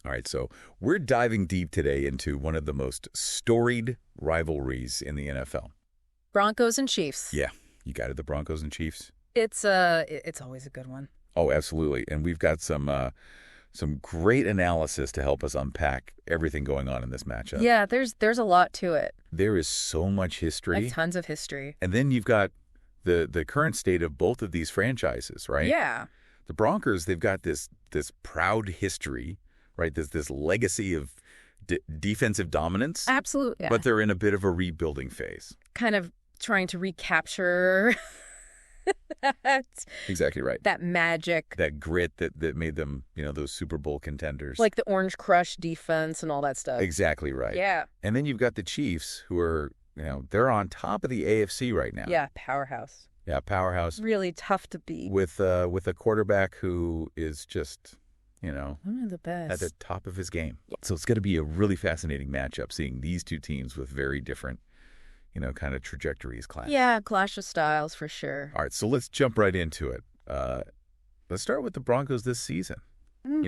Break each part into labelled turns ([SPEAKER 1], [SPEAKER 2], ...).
[SPEAKER 1] All right, so we're diving deep today into one of the most storied rivalries in the NFL.
[SPEAKER 2] Broncos and Chiefs.
[SPEAKER 1] Yeah, you got it, the Broncos and Chiefs.
[SPEAKER 2] It's always a good one.
[SPEAKER 1] Oh, absolutely. And we've got some great analysis to help us unpack everything going on in this matchup.
[SPEAKER 2] Yeah, there's a lot to it.
[SPEAKER 1] There is so much history.
[SPEAKER 2] Like tons of history.
[SPEAKER 1] And then you've got the current state of both of these franchises, right?
[SPEAKER 2] Yeah.
[SPEAKER 1] The Broncos, they've got this proud history, right? This legacy of defensive dominance.
[SPEAKER 2] Absolutely. Yeah.
[SPEAKER 1] But they're in a bit of a rebuilding phase.
[SPEAKER 2] Kind of trying to recapture
[SPEAKER 1] Exactly right.
[SPEAKER 2] that magic.
[SPEAKER 1] That grit that made them, those Super Bowl contenders.
[SPEAKER 2] Like the Orange Crush defense and all that stuff.
[SPEAKER 1] Exactly right.
[SPEAKER 2] Yeah.
[SPEAKER 1] And then you've got the Chiefs, who are, they're on top of the AFC right now.
[SPEAKER 2] Yeah, powerhouse.
[SPEAKER 1] Yeah, powerhouse.
[SPEAKER 2] Really tough to beat.
[SPEAKER 1] With a quarterback who is just,
[SPEAKER 2] one of the best.
[SPEAKER 1] at the top of his game. So it's going to be a really fascinating matchup, seeing these two teams with very different, kind of trajectories clash.
[SPEAKER 2] Yeah, clash of styles for sure.
[SPEAKER 1] All right, so let's jump right into it. Let's start with the Broncos this season.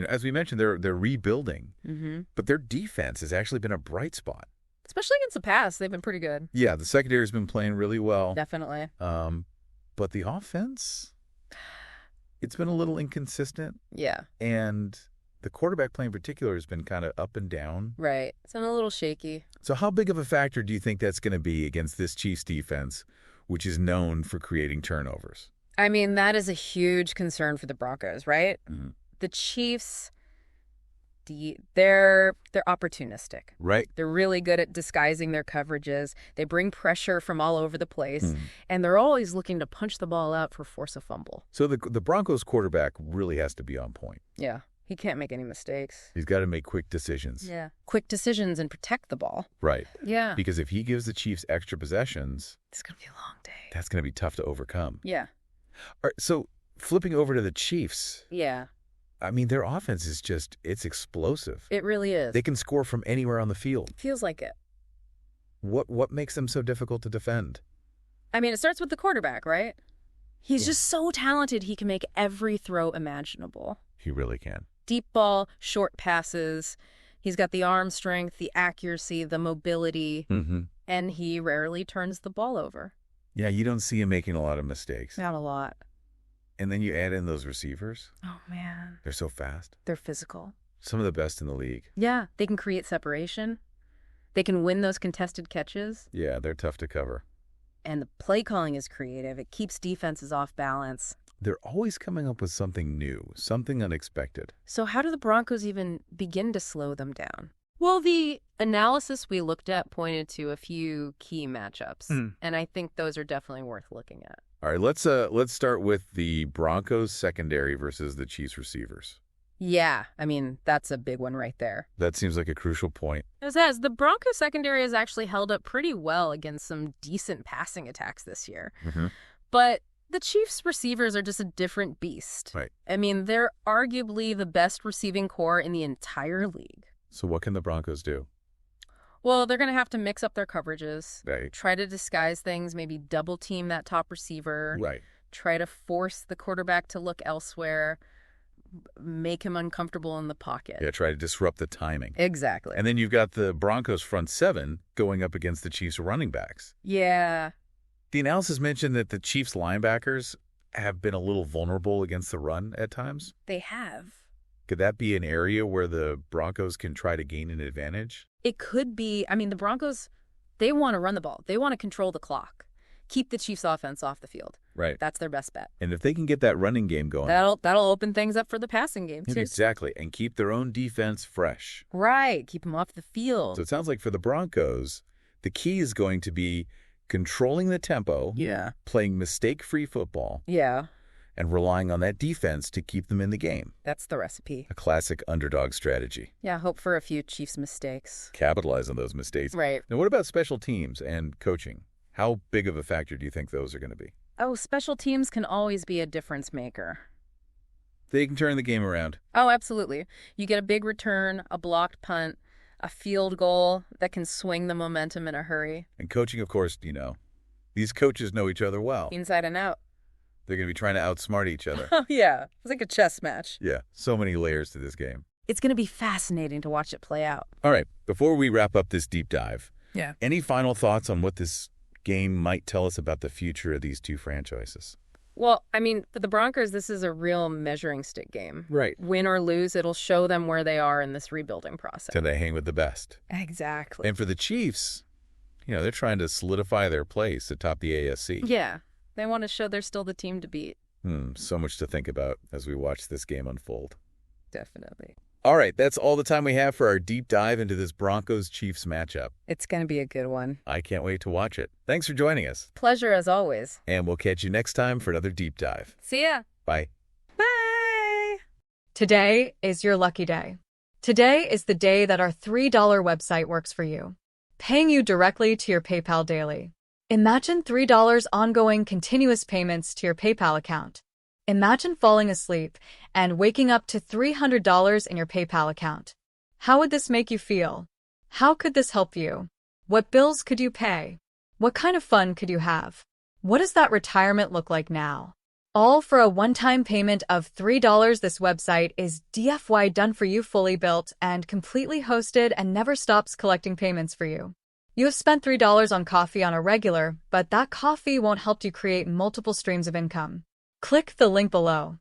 [SPEAKER 1] As we mentioned, they're rebuilding, but their defense has actually been a bright spot.
[SPEAKER 2] Especially against the pass, they've been pretty good.
[SPEAKER 1] Yeah, the secondary has been playing really well.
[SPEAKER 2] Definitely.
[SPEAKER 1] But the offense, it's been a little inconsistent.
[SPEAKER 2] Yeah.
[SPEAKER 1] And the quarterback play in particular has been kind of up and down.
[SPEAKER 2] Right. It's been a little shaky.
[SPEAKER 1] So how big of a factor do you think that's going to be against this Chiefs defense, which is known for creating turnovers?
[SPEAKER 2] I mean, that is a huge concern for the Broncos, right?
[SPEAKER 1] Mm-hmm.
[SPEAKER 2] The Chiefs, they're opportunistic.
[SPEAKER 1] Right.
[SPEAKER 2] They're really good at disguising their coverages. They bring pressure from all over the place, and they're always looking to punch the ball out for force a fumble.
[SPEAKER 1] So the Broncos quarterback really has to be on point.
[SPEAKER 2] Yeah. He can't make any mistakes.
[SPEAKER 1] He's got to make quick decisions.
[SPEAKER 2] Yeah. Quick decisions and protect the ball.
[SPEAKER 1] Right.
[SPEAKER 2] Yeah.
[SPEAKER 1] Because if he gives the Chiefs extra possessions,
[SPEAKER 2] It's going to be a long day.
[SPEAKER 1] that's going to be tough to overcome.
[SPEAKER 2] Yeah.
[SPEAKER 1] All right, so flipping over to the Chiefs,
[SPEAKER 2] Yeah.
[SPEAKER 1] I mean, their offense is it's explosive.
[SPEAKER 2] It really is.
[SPEAKER 1] They can score from anywhere on the field.
[SPEAKER 2] Feels like it.
[SPEAKER 1] What makes them so difficult to defend?
[SPEAKER 2] I mean, it starts with the quarterback, right? He's just so talented, he can make every throw imaginable.
[SPEAKER 1] He really can.
[SPEAKER 2] Deep ball, short passes. He's got the arm strength, the accuracy, the mobility, and he rarely turns the ball over.
[SPEAKER 1] Yeah, you don't see him making a lot of mistakes.
[SPEAKER 2] Not a lot.
[SPEAKER 1] And then you add in those receivers.
[SPEAKER 2] Oh, man.
[SPEAKER 1] They're so fast.
[SPEAKER 2] They're physical.
[SPEAKER 1] Some of the best in the league.
[SPEAKER 2] Yeah, they can create separation. They can win those contested catches.
[SPEAKER 1] Yeah, they're tough to cover.
[SPEAKER 2] And the play calling is creative. It keeps defenses off balance.
[SPEAKER 1] They're always coming up with something new, something unexpected.
[SPEAKER 2] So how do the Broncos even begin to slow them down? Well, the analysis we looked at pointed to a few key matchups, and I think those are definitely worth looking at.
[SPEAKER 1] All right, let's start with the Broncos secondary versus the Chiefs receivers.
[SPEAKER 2] Yeah, I mean, that's a big one right there.
[SPEAKER 1] That seems like a crucial point.
[SPEAKER 2] As the Broncos secondary has actually held up pretty well against some decent passing attacks this year. But the Chiefs receivers are just a different beast.
[SPEAKER 1] Right.
[SPEAKER 2] I mean, they're arguably the best receiving core in the entire league.
[SPEAKER 1] So what can the Broncos do?
[SPEAKER 2] Well, they're going to have to mix up their coverages.
[SPEAKER 1] Right.
[SPEAKER 2] Try to disguise things, maybe double team that top receiver.
[SPEAKER 1] Right.
[SPEAKER 2] Try to force the quarterback to look elsewhere. Make him uncomfortable in the pocket.
[SPEAKER 1] Yeah, try to disrupt the timing.
[SPEAKER 2] Exactly.
[SPEAKER 1] And then you've got the Broncos front seven going up against the Chiefs running backs.
[SPEAKER 2] Yeah.
[SPEAKER 1] The analysis mentioned that the Chiefs linebackers have been a little vulnerable against the run at times.
[SPEAKER 2] They have.
[SPEAKER 1] Could that be an area where the Broncos can try to gain an advantage?
[SPEAKER 2] It could be. I mean, the Broncos, they want to run the ball. They want to control the clock. Keep the Chiefs offense off the field.
[SPEAKER 1] Right.
[SPEAKER 2] That's their best bet.
[SPEAKER 1] And if they can get that running game going.
[SPEAKER 2] That'll open things up for the passing game, too.
[SPEAKER 1] Exactly. And keep their own defense fresh.
[SPEAKER 2] Right. Keep them off the field.
[SPEAKER 1] So it sounds like for the Broncos, the key is going to be controlling the tempo.
[SPEAKER 2] Yeah.
[SPEAKER 1] Playing mistake-free football.
[SPEAKER 2] Yeah.
[SPEAKER 1] And relying on that defense to keep them in the game.
[SPEAKER 2] That's the recipe.
[SPEAKER 1] A classic underdog strategy.
[SPEAKER 2] Yeah, hope for a few Chiefs mistakes.
[SPEAKER 1] Capitalize on those mistakes.
[SPEAKER 2] Right.
[SPEAKER 1] Now, what about special teams and coaching? How big of a factor do you think those are going to be?
[SPEAKER 2] Oh, special teams can always be a difference maker.
[SPEAKER 1] They can turn the game around.
[SPEAKER 2] Oh, absolutely. You get a big return, a blocked punt, a field goal that can swing the momentum in a hurry.
[SPEAKER 1] And coaching, of course, these coaches know each other well.
[SPEAKER 2] Inside and out.
[SPEAKER 1] They're going to be trying to outsmart each other.
[SPEAKER 2] Oh, yeah. It's like a chess match.
[SPEAKER 1] Yeah. So many layers to this game.
[SPEAKER 2] It's going to be fascinating to watch it play out.
[SPEAKER 1] All right, before we wrap up this deep dive,
[SPEAKER 3] Yeah.
[SPEAKER 1] any final thoughts on what this game might tell us about the future of these two franchises?
[SPEAKER 2] Well, I mean, for the Broncos, this is a real measuring stick game.
[SPEAKER 1] Right.
[SPEAKER 2] Win or lose, it'll show them where they are in this rebuilding process.
[SPEAKER 1] Can they hang with the best?
[SPEAKER 2] Exactly.
[SPEAKER 1] And for the Chiefs, they're trying to solidify their place atop the AFC.
[SPEAKER 2] Yeah. They want to show they're still the team to beat.
[SPEAKER 1] So much to think about as we watch this game unfold.
[SPEAKER 2] Definitely.
[SPEAKER 1] All right, that's all the time we have for our deep dive into this Broncos-Chiefs matchup.
[SPEAKER 2] It's going to be a good one.
[SPEAKER 1] I can't wait to watch it. Thanks for joining us.
[SPEAKER 2] Pleasure as always.
[SPEAKER 1] And we'll catch you next time for another deep dive.
[SPEAKER 2] See ya.
[SPEAKER 1] Bye.
[SPEAKER 2] Bye.
[SPEAKER 3] Today is your lucky day. Today is the day that our $3 website works for you, paying you directly to your PayPal daily. Imagine $3 ongoing continuous payments to your PayPal account. Imagine falling asleep and waking up to $300 in your PayPal account. How would this make you feel? How could this help you? What bills could you pay? What kind of fun could you have? What does that retirement look like now? All for a one-time payment of $3. This website is DFY done for you, fully built and completely hosted, and never stops collecting payments for you. You have spent $3 on coffee on a regular, but that coffee won't help you create multiple streams of income. Click the link below.